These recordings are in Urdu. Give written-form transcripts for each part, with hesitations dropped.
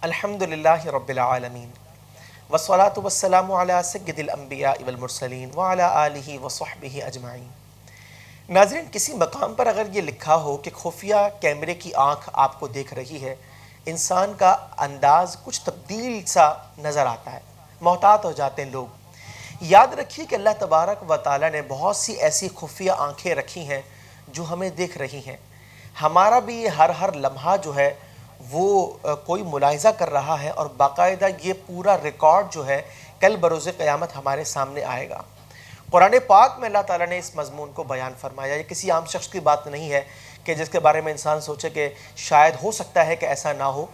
الحمدللہ رب العالمین والصلاة والسلام علی سید الانبیاء والمرسلین وعلی آلہ وصحبہ اجمعین۔ ناظرین، کسی مقام پر اگر یہ لکھا ہو کہ خفیہ کیمرے کی آنکھ آپ کو دیکھ رہی ہے، انسان کا انداز کچھ تبدیل سا نظر آتا ہے، محتاط ہو جاتے ہیں لوگ۔ یاد رکھیے کہ اللہ تبارک و تعالیٰ نے بہت سی ایسی خفیہ آنکھیں رکھی ہیں جو ہمیں دیکھ رہی ہیں۔ ہمارا بھی یہ ہر لمحہ جو ہے وہ کوئی ملاحظہ کر رہا ہے، اور باقاعدہ یہ پورا ریکارڈ جو ہے کل بروز قیامت ہمارے سامنے آئے گا۔ قرآن پاک میں اللہ تعالیٰ نے اس مضمون کو بیان فرمایا۔ یہ کسی عام شخص کی بات نہیں ہے کہ جس کے بارے میں انسان سوچے کہ شاید ہو سکتا ہے کہ ایسا نہ ہو۔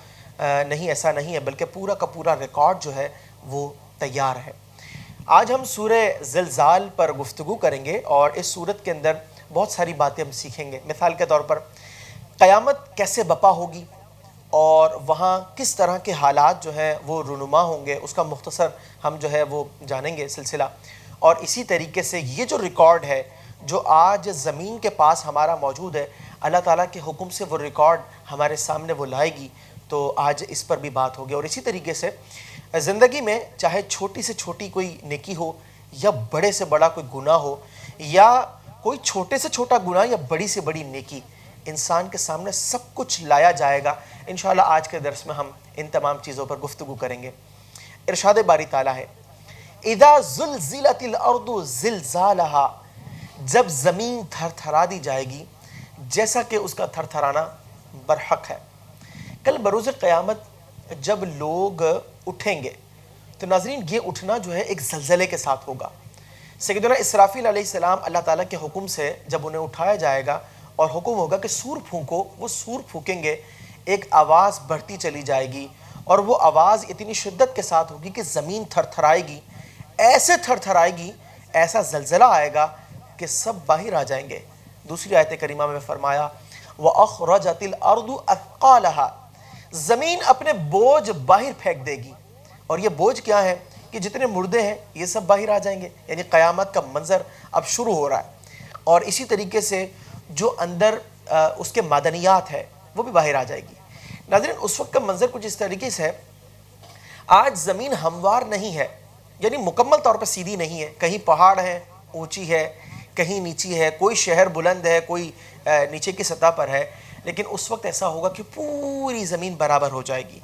نہیں، ایسا نہیں ہے، بلکہ پورا کا پورا ریکارڈ جو ہے وہ تیار ہے۔ آج ہم سورہ زلزال پر گفتگو کریں گے، اور اس سورت کے اندر بہت ساری باتیں ہم سیکھیں گے۔ مثال کے طور پر قیامت کیسے بپا ہوگی اور وہاں کس طرح کے حالات جو ہیں وہ رونما ہوں گے، اس کا مختصر ہم جو ہے وہ جانیں گے سلسلہ۔ اور اسی طریقے سے یہ جو ریکارڈ ہے جو آج زمین کے پاس ہمارا موجود ہے، اللہ تعالیٰ کے حکم سے وہ ریکارڈ ہمارے سامنے وہ لائے گی، تو آج اس پر بھی بات ہوگی۔ اور اسی طریقے سے زندگی میں چاہے چھوٹی سے چھوٹی کوئی نیکی ہو یا بڑے سے بڑا کوئی گناہ ہو، یا کوئی چھوٹے سے چھوٹا گناہ یا بڑی سے بڑی نیکی، انسان کے سامنے سب کچھ لایا جائے گا۔ انشاءاللہ آج کے درس میں ہم ان تمام چیزوں پر گفتگو کریں گے۔ ارشاد باری تعالیٰ ہے، اذا زلزلت الارض زلزالہا، جب زمین تھر تھرا دی جائے گی جیسا کہ اس کا تھر تھرانا برحق ہے۔ کل بروز قیامت جب لوگ اٹھیں گے تو ناظرین یہ اٹھنا جو ہے ایک زلزلے کے ساتھ ہوگا۔ سیدنا اسرافیل علیہ السلام اللہ تعالیٰ کے حکم سے جب انہیں اٹھایا جائے گا اور حکم ہوگا کہ سور پھونکو، وہ سور پھونکیں گے، ایک آواز بڑھتی چلی جائے گی، اور وہ آواز اتنی شدت کے ساتھ ہوگی کہ زمین تھر تھرائے گی، ایسے تھر تھرائے گی، ایسا زلزلہ آئے گا کہ سب باہر آ جائیں گے۔ دوسری آیت کریمہ میں فرمایا وَأَخْرَجَتِ الْأَرْضُ أَثْقَالَهَا، زمین اپنے بوجھ باہر پھینک دے گی۔ اور یہ بوجھ کیا ہے کہ جتنے مردے ہیں یہ سب باہر آ جائیں گے، یعنی قیامت کا منظر اب شروع ہو رہا ہے۔ اور اسی طریقے سے جو اندر اس کے معدنیات ہے وہ بھی باہر آ جائے گی۔ ناظرین اس وقت کا منظر کچھ اس طریقے سے ہے، آج زمین ہموار نہیں ہے، یعنی مکمل طور پر سیدھی نہیں ہے، کہیں پہاڑ ہے اونچی ہے، کہیں نیچی ہے، کوئی شہر بلند ہے، کوئی نیچے کی سطح پر ہے، لیکن اس وقت ایسا ہوگا کہ پوری زمین برابر ہو جائے گی،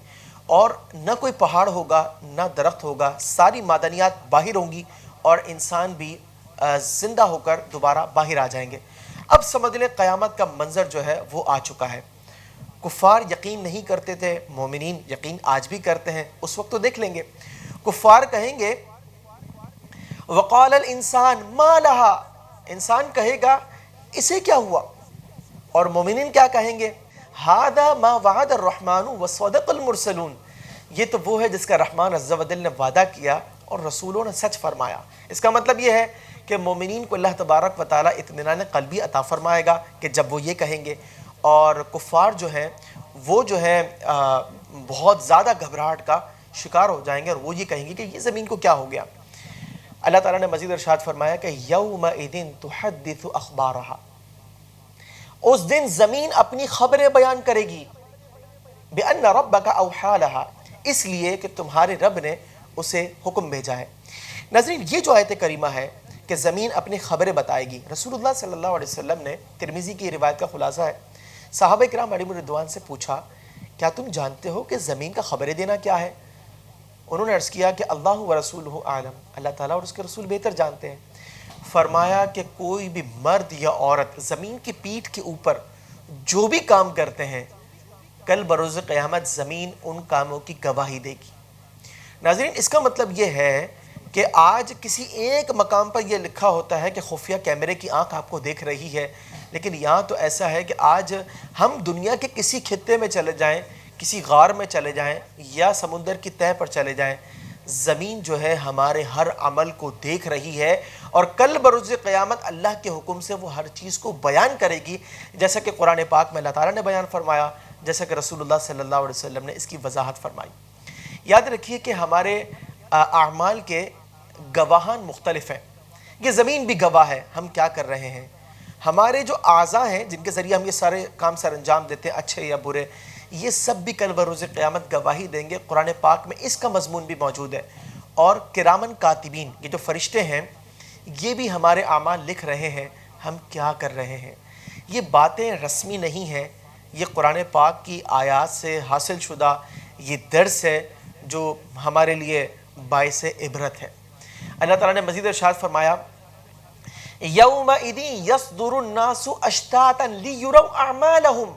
اور نہ کوئی پہاڑ ہوگا نہ درخت ہوگا، ساری معدنیات باہر ہوں گی، اور انسان بھی زندہ ہو کر دوبارہ باہر آ جائیں گے۔ اب سمجھ لیں قیامت کا منظر جو ہے وہ آ چکا ہے۔ کفار یقین نہیں کرتے تھے، مومنین یقین آج بھی کرتے ہیں، اس وقت تو دیکھ لیں گے۔ کفار کہیں گے وقال الانسان ما لہا، انسان کہے گا اسے کیا ہوا، اور مومنین کیا کہیں گے ھذا ما وعد الرحمن وصدق المرسلون، یہ تو وہ ہے جس کا رحمان عز و جل نے وعدہ کیا اور رسولوں نے سچ فرمایا۔ اس کا مطلب یہ ہے کہ مومنین کو اللہ تبارک و تعالیٰ اطمینان قلبی عطا فرمائے گا کہ جب وہ یہ کہیں گے، اور کفار جو ہیں وہ جو ہے بہت زیادہ گھبراہٹ کا شکار ہو جائیں گے، اور وہ یہ کہیں گے کہ یہ زمین کو کیا ہو گیا۔ اللہ تعالیٰ نے مزید ارشاد فرمایا کہ یومئذ تحدث اخبارہا، اس دن زمین اپنی خبریں بیان کرے گی، بِأَنَّ رَبَّكَ أَوْحَىٰ لَهَا، اس لیے کہ تمہارے رب نے اسے حکم بھیجا ہے۔ ناظرین یہ جو آیت کریمہ ہے کہ زمین اپنی خبریں بتائے گی، رسول اللہ صلی اللہ علیہ وسلم نے، ترمذی کی روایت کا خلاصہ ہے، صحابہ کرام علیہم الرضوان سے پوچھا کیا تم جانتے ہو کہ زمین کا خبریں دینا کیا ہے؟ انہوں نے عرض کیا کہ اللہ و رسولہ اعلم، اللہ تعالیٰ اور اس کے رسول بہتر جانتے ہیں۔ فرمایا کہ کوئی بھی مرد یا عورت زمین کی پیٹھ کے اوپر جو بھی کام کرتے ہیں، کل بروز قیامت زمین ان کاموں کی گواہی دے گی۔ ناظرین اس کا مطلب یہ ہے کہ آج کسی ایک مقام پر یہ لکھا ہوتا ہے کہ خفیہ کیمرے کی آنکھ آپ کو دیکھ رہی ہے، لیکن یہاں تو ایسا ہے کہ آج ہم دنیا کے کسی خطے میں چلے جائیں، کسی غار میں چلے جائیں یا سمندر کی تہہ پر چلے جائیں، زمین جو ہے ہمارے ہر عمل کو دیکھ رہی ہے، اور کل بروز قیامت اللہ کے حکم سے وہ ہر چیز کو بیان کرے گی، جیسا کہ قرآن پاک میں اللہ تعالیٰ نے بیان فرمایا، جیسا کہ رسول اللہ صلی اللہ علیہ وسلم نے اس کی وضاحت فرمائی۔ یاد رکھیے کہ ہمارے اعمال کے گواہان مختلف ہیں، یہ زمین بھی گواہ ہے ہم کیا کر رہے ہیں، ہمارے جو اعضاء ہیں جن کے ذریعے ہم یہ سارے کام سر انجام دیتے ہیں اچھے یا برے، یہ سب بھی کل بروز قیامت گواہی دیں گے۔ قرآن پاک میں اس کا مضمون بھی موجود ہے۔ اور کرامن کاتبین، یہ جو فرشتے ہیں، یہ بھی ہمارے اعمال لکھ رہے ہیں ہم کیا کر رہے ہیں۔ یہ باتیں رسمی نہیں ہیں، یہ قرآن پاک کی آیات سے حاصل شدہ یہ درس ہے جو ہمارے لیے باعث عبرت ہے۔ اللہ تعالیٰ نے مزید ارشاد فرمایا یومئذ یصدر الناس اشتاتا لیروا اعمالہم،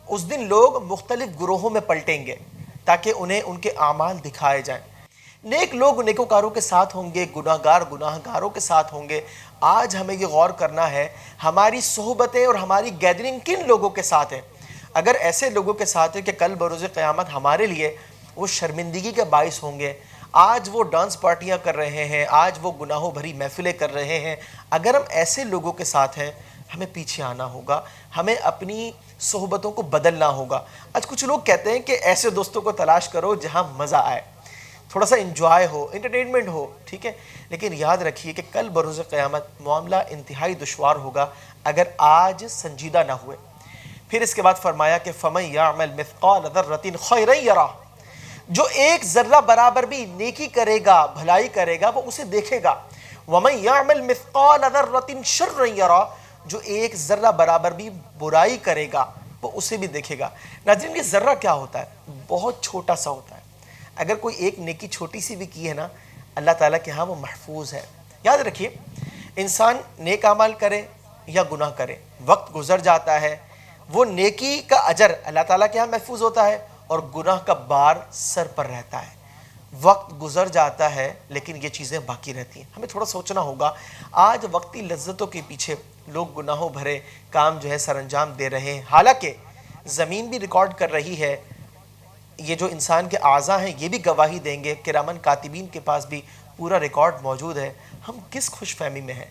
اس دن لوگ مختلف گروہوں میں پلٹیں گے تاکہ انہیں ان کے اعمال دکھائے جائیں۔ نیک لوگ نیکوکاروں کے ساتھ ہوں گے، گناہ گار گناہ گاروں کے ساتھ ہوں گے۔ آج ہمیں یہ غور کرنا ہے ہماری صحبتیں اور ہماری گیدرنگ کن لوگوں کے ساتھ ہیں۔ اگر ایسے لوگوں کے ساتھ ہے کہ کل بروز قیامت ہمارے لیے وہ شرمندگی کے باعث ہوں گے، آج وہ ڈانس پارٹیاں کر رہے ہیں، آج وہ گناہوں بھری محفلیں کر رہے ہیں، اگر ہم ایسے لوگوں کے ساتھ ہیں ہمیں پیچھے آنا ہوگا، ہمیں اپنی صحبتوں کو بدلنا ہوگا۔ آج کچھ لوگ کہتے ہیں کہ ایسے دوستوں کو تلاش کرو جہاں مزہ آئے، تھوڑا سا انجوائے ہو، انٹرٹینمنٹ ہو، ٹھیک ہے، لیکن یاد رکھیے کہ کل بروز قیامت معاملہ انتہائی دشوار ہوگا اگر آج سنجیدہ نہ ہوئے۔ پھر اس کے بعد فرمایا کہ فَمَن يَعْمَلْ مِثْقَالَ ذَرَّةٍ خَيْرًا يَرَهُ، جو ایک ذرہ برابر بھی نیکی کرے گا، بھلائی کرے گا، وہ اسے دیکھے گا۔ وَمَن يَعْمَلْ مِثْقَالَ ذَرَّةٍ شَرًّا يَرَهُ، جو ایک ذرہ برابر بھی برائی کرے گا وہ اسے بھی دیکھے گا۔ ناظرین، یہ ذرہ کیا ہوتا ہے؟ بہت چھوٹا سا ہوتا ہے۔ اگر کوئی ایک نیکی چھوٹی سی بھی کی ہے نا، اللہ تعالیٰ کے ہاں وہ محفوظ ہے۔ یاد رکھیے، انسان نیک اعمال کرے یا گناہ کرے، وقت گزر جاتا ہے، وہ نیکی کا اجر اللہ تعالیٰ کے ہاں محفوظ ہوتا ہے اور گناہ کا بار سر پر رہتا ہے۔ وقت گزر جاتا ہے لیکن یہ چیزیں باقی رہتی ہیں۔ ہمیں تھوڑا سوچنا ہوگا، آج وقتی لذتوں کے پیچھے لوگ گناہوں بھرے کام جو ہے سر انجام دے رہے ہیں، حالانکہ زمین بھی ریکارڈ کر رہی ہے، یہ جو انسان کے اعضاء ہیں یہ بھی گواہی دیں گے، کرامن کاتبین کے پاس بھی پورا ریکارڈ موجود ہے۔ ہم کس خوش فہمی میں ہیں؟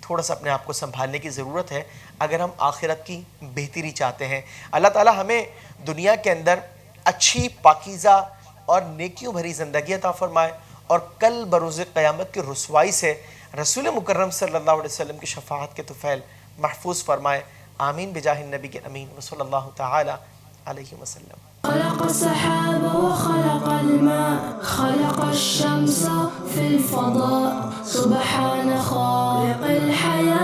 تھوڑا سا اپنے آپ کو سنبھالنے کی ضرورت ہے اگر ہم آخرت کی بہتری چاہتے ہیں۔ اللہ تعالیٰ ہمیں دنیا کے اندر اچھی، پاکیزہ اور نیکیوں بھری زندگی عطا فرمائے اور کل بروز قیامت کی رسوائی سے رسول مکرم صلی اللہ علیہ وسلم کی شفاعت کے طفیل محفوظ فرمائے۔ آمین بجاہ النبی کے امین وصلی اللہ تعالی علیہ وسلم۔ خلق السحاب وخلق الماء خلق الشمس في الفضاء سبحان خالق الحياة